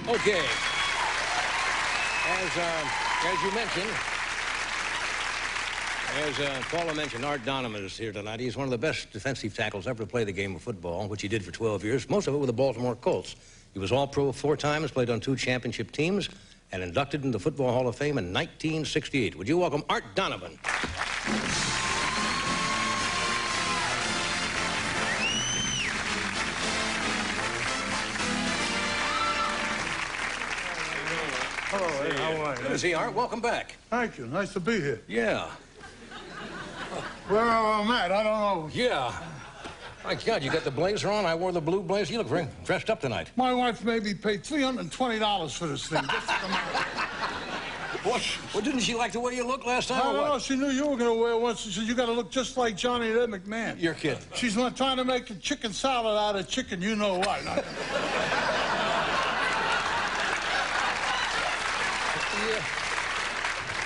Okay. As you mentioned, as Paula mentioned, Art Donovan is here tonight. He's one of the best defensive tackles ever to play the game of football, which he did for 12 years, most of it with the Baltimore Colts. He was All-Pro 4 times, played on 2 championship teams, and inducted into the Football Hall of Fame in 1968. Would you welcome Art Donovan? Hello, Ed. How are you? Good to see you, Art. Welcome back. Thank you. Nice to be here. Yeah. Where I'm at, I don't know. Yeah. My God, you got the blazer on. I wore the blue blazer. You look very dressed up tonight. My wife made me pay $320 for this thing. Just to come out. What? Well, didn't she like the way you looked last time? I don't know. She knew you were going to wear it once. She said, you got to look just like Johnny the McMahon. You're kidding. She's trying to make a chicken salad out of chicken, you know what.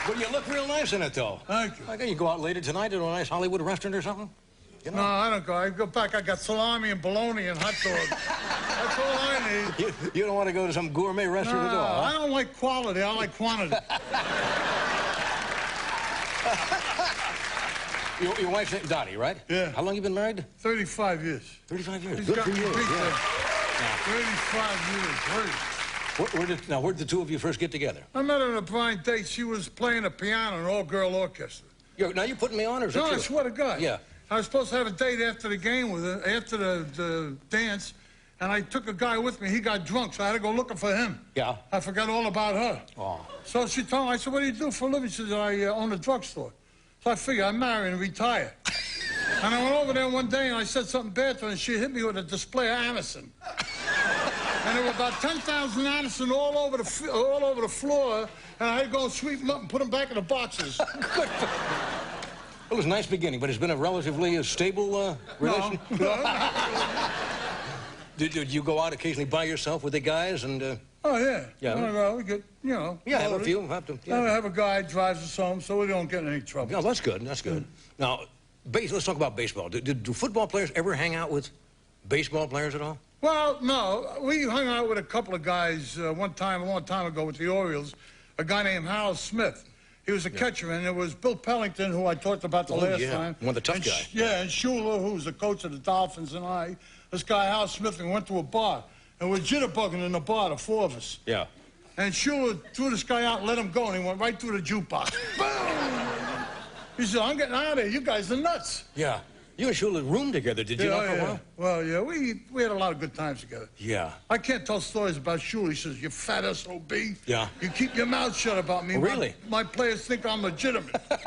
Well, you look real nice in it, though. Thank you. I think you go out later tonight to a nice Hollywood restaurant or something? You know? No, I don't go. I go back. I got salami and bologna and hot dogs. That's all I need. You don't want to go to some gourmet restaurant at all, huh? I don't like quality. I like quantity. Your wife's named Dottie, right? Yeah. How long you been married? 35 years. 35 years. She's Good got for me you. beat Yeah. there. 35 years. Where did the two of you first get together? I met her on a blind date. She was playing a piano in an all-girl orchestra. Now you're putting me on, or is it No, I true? swear to God. Yeah. I was supposed to have a date after the game with her, after the dance, and I took a guy with me. He got drunk, so I had to go looking for him. Yeah. I forgot all about her. Oh. So she told me, I said, what do you do for a living? She said, I own a drugstore. So I figured I'd marry and retire. And I went over there one day and I said something bad to her, and she hit me with a display of Anderson. And there were about 10,000 Anderson all over the floor, and I had to go and sweep them up and put them back in the boxes. Good. Well, it was a nice beginning, but it's been a relatively stable relation. No. Did you go out occasionally by yourself with the guys and? Oh yeah. Yeah. Well, we get, you know. Yeah, have a few. Have to. Yeah. I have a guy who drives us home, so we don't get in any trouble. No, that's good. That's good. Now, let's talk about baseball. Do football players ever hang out with baseball players at all? Well, no. We hung out with a couple of guys one time, a long time ago, with the Orioles. A guy named Harold Smith. He was a catcher, and it was Bill Pellington, who I talked about the last time. One of the tough guys. Yeah, and Schuler, who was the coach of the Dolphins, and I. This guy, Harold Smith, and we went to a bar. And we're jitterbugging in the bar, the 4 of us. Yeah. And Schuler threw this guy out and let him go, and he went right through the jukebox. Boom! He said, I'm getting out of here. You guys are nuts. Yeah. You and Schuler roomed together, did you not, for a while? Well, yeah, we had a lot of good times together. Yeah. I can't tell stories about Schuler. He says, you fat SOB. Yeah. You keep your mouth shut about me. Oh, really? My players think I'm legitimate. I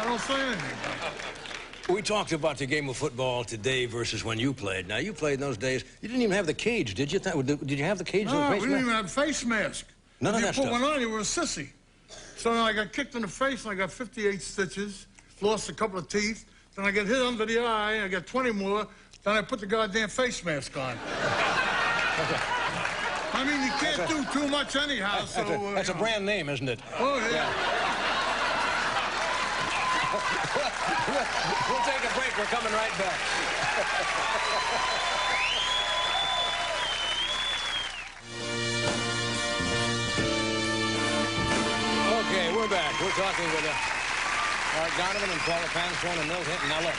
don't say anything about it. We talked about the game of football today versus when you played. Now, you played in those days. You didn't even have the cage, did you? Did you have the cage? No, in the we didn't even have a face mask. None of that stuff. stuff. You put one on, you were a sissy. So then I got kicked in the face, and I got 58 stitches, lost a couple of teeth. Then I got hit under the eye, I got 20 more. Then I put the goddamn face mask on. I mean, you can't do too much anyhow, so... That's a brand name, isn't it? Oh, yeah. We'll take a break. We're coming right back. Okay, we're back. We're talking with Art Donovan and Paula Carson and Milt Hinton. Now, look.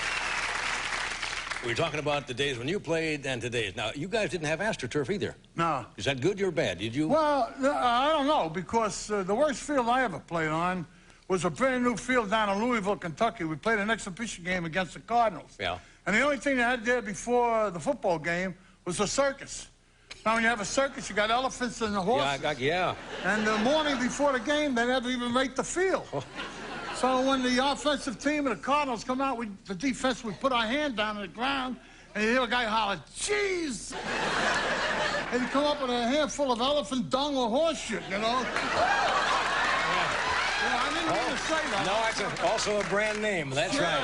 We're talking about the days when you played and today's. Now, you guys didn't have AstroTurf either. No. Is that good or bad? Did you? Well, I don't know, because the worst field I ever played on was a brand-new field down in Louisville, Kentucky. We played an exhibition game against the Cardinals. Yeah. And the only thing they had there before the football game was a circus. Now, when you have a circus, you got elephants and the horses. Yeah. And the morning before the game, they never even rake the field. Oh. So when the offensive team of the Cardinals come out, the defense, we put our hand down on the ground, and you hear a guy holler, "Jeez!" And you come up with a handful of elephant dung or horse shit, you know? I didn't mean to say that. No, it's also a brand name. That's right.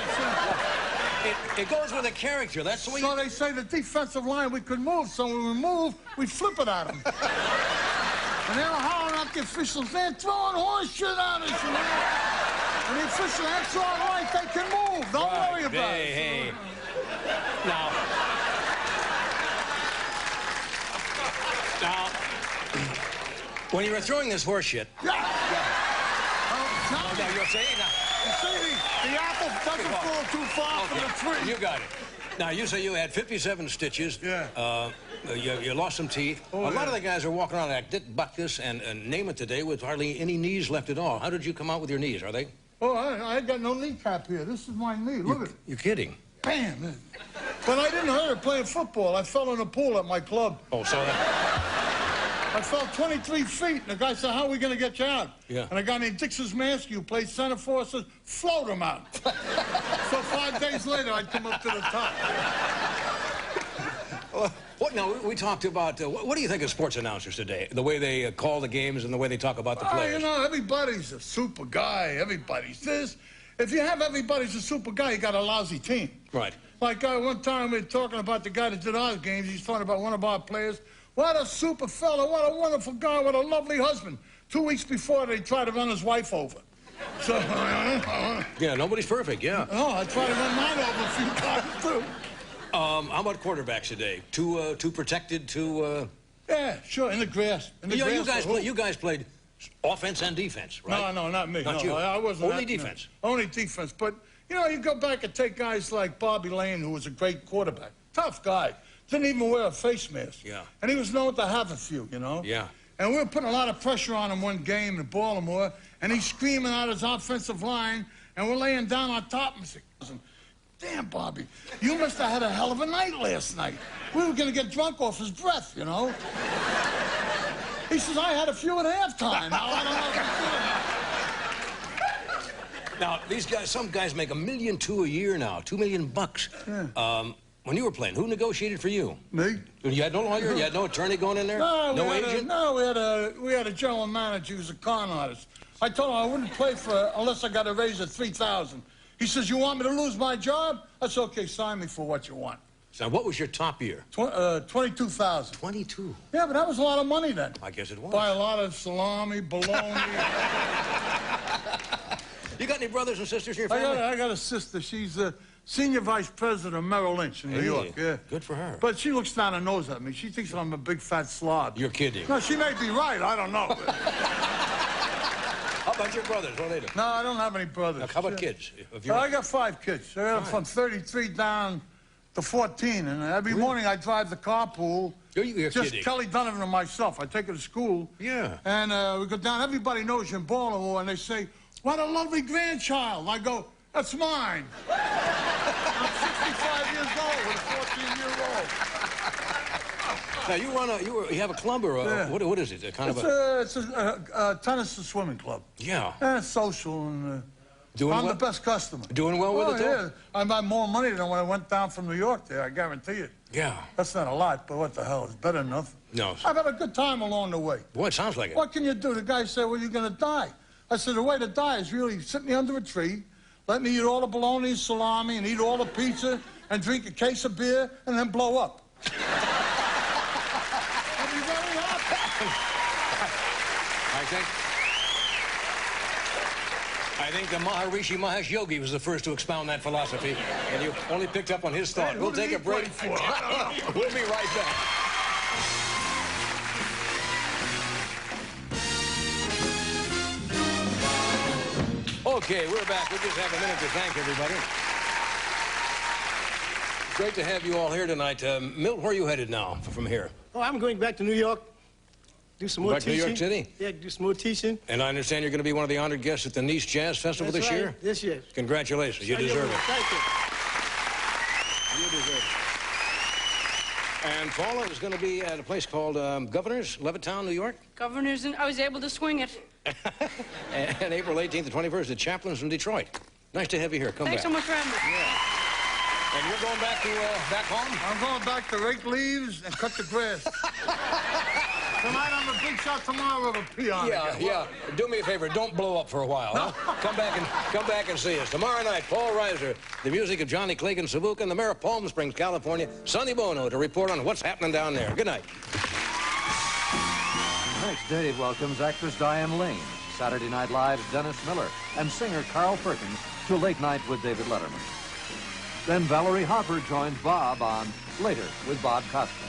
It goes with a character. That's the way. So they say the defensive line, we could move. So when we move, we flip it at them. And they were hollering at the officials. They're throwing horse shit at us, you know? And the official, that's all right. They can move. Don't worry about it. Hey. Now. Now, when you were throwing this horse shit... Yeah. No, you're saying now. You see, the apple doesn't fall too far from the tree. You got it. Now, you say you had 57 stitches. Yeah. You lost some teeth. A lot of the guys are walking around like Dick Butkus and name it today with hardly any knees left at all. How did you come out with your knees? Are they? Oh, I got no kneecap here. This is my knee. Look at it. You're kidding. Bam. Man. But I didn't hurt it playing football. I fell in a pool at my club. Oh, so that... I fell 23 feet, and the guy said, how are we going to get you out? Yeah. And a guy named Dixon Mansky, who played center for us, said, float him out. So 5 days later, I come up to the top. What now? We talked about, what do you think of sports announcers today? The way they call the games and the way they talk about the players? You know, everybody's a super guy. Everybody's this. If you have everybody's a super guy, you got a lousy team. Right. Like one time we were talking about the guy that did our games. He's talking about one of our players. What a super fella, what a wonderful guy, what a lovely husband. 2 weeks before, they tried to run his wife over. So, yeah, nobody's perfect, yeah. Oh, I tried to run mine over a few times, too. How about quarterbacks today? Too protected, too... Yeah, sure, in the grass. In the grass. You guys played offense and defense, right? No, not me. Not you. I wasn't. Only defense. Only defense. But, you know, you go back and take guys like Bobby Lane, who was a great quarterback. Tough guy. Didn't even wear a face mask. Yeah. And he was known to have a few, you know? Yeah. And we were putting a lot of pressure on him one game in Baltimore, and he's screaming out his offensive line, and we're laying down on top and saying, damn, Bobby, you must have had a hell of a night last night. We were going to get drunk off his breath, you know? He says, I had a few at halftime. Now, I don't know if I'm feeling. Now, these guys, some guys make $1.2 million a year now, $2 million bucks. Yeah. When you were playing, who negotiated for you? Me. You had no lawyer? You had no attorney going in there? No agent? We had a general manager who was a con artist. I told him I wouldn't play unless I got a raise of $3,000. He says, you want me to lose my job? That's okay, sign me for what you want. So what was your top year? 22,000. 22? Yeah, but that was a lot of money then. I guess it was. Buy a lot of salami, bologna. You got any brothers and sisters in your family? I got a sister. She's the senior vice president of Merrill Lynch in New York. Yeah. Good for her. But she looks down her nose at me. She thinks I'm a big fat slob. You're kidding. No, she may be right. I don't know. How about your brothers? What do they do? No, I don't have any brothers. Now, how about kids? I got 5 kids. I got them from 33 down to 14. And every morning I drive the carpool. You're just kidding. Kelly Donovan and myself. I take her to school. Yeah. And we go down. Everybody knows you in Baltimore. And they say, what a lovely grandchild. I go, that's mine. I'm 65 years old with a 14-year-old. Now, you have a club or what is it? It's a tennis and swimming club. Yeah. And it's social, and I'm the best customer. Doing well with it, though? Yeah. I made more money than when I went down from New York there, I guarantee you. Yeah. That's not a lot, but what the hell? It's better than nothing. No. I've had a good time along the way. Boy, it sounds like it. What can you do? The guy said, well, you're going to die. I said, the way to die is really sitting under a tree, let me eat all the bologna and salami and eat all the pizza and drink a case of beer and then blow up. I'll be very happy. I think the Maharishi Mahesh Yogi was the first to expound that philosophy, and you only picked up on his thought. Hey, we'll take a break. We'll be right back. Okay, we're back. We just have a minute to thank everybody. Great to have you all here tonight. Milt, where are you headed now from here? Oh, I'm going back to New York. Do some more back teaching. to New York City? Yeah, do some more teaching. And I understand you're going to be one of the honored guests at the Nice Jazz Festival That's this right. year? This year. Congratulations. You deserve it. Thank you. You deserve it. And Paula is going to be at a place called Governor's, Levittown, New York. Governor's, and I was able to swing it. And April 18th to 21st at Chaplin's in Detroit. Nice to have you here. Come Thanks back. so much for having me. Yeah. And you're going back to back home? I'm going back to rake leaves and cut the grass. Tonight I'm a big shot, tomorrow of a peon. Yeah. Do me a favor, don't blow up for a while. Huh? Come back and see us. Tomorrow night, Paul Reiser, the music of Johnny Clegg Savuka, and the mayor of Palm Springs, California, Sonny Bono, to report on what's happening down there. Good night. Next, Dave welcomes actress Diane Lane, Saturday Night Live's Dennis Miller, and singer Carl Perkins to Late Night with David Letterman. Then Valerie Harper joins Bob on Later with Bob Costin.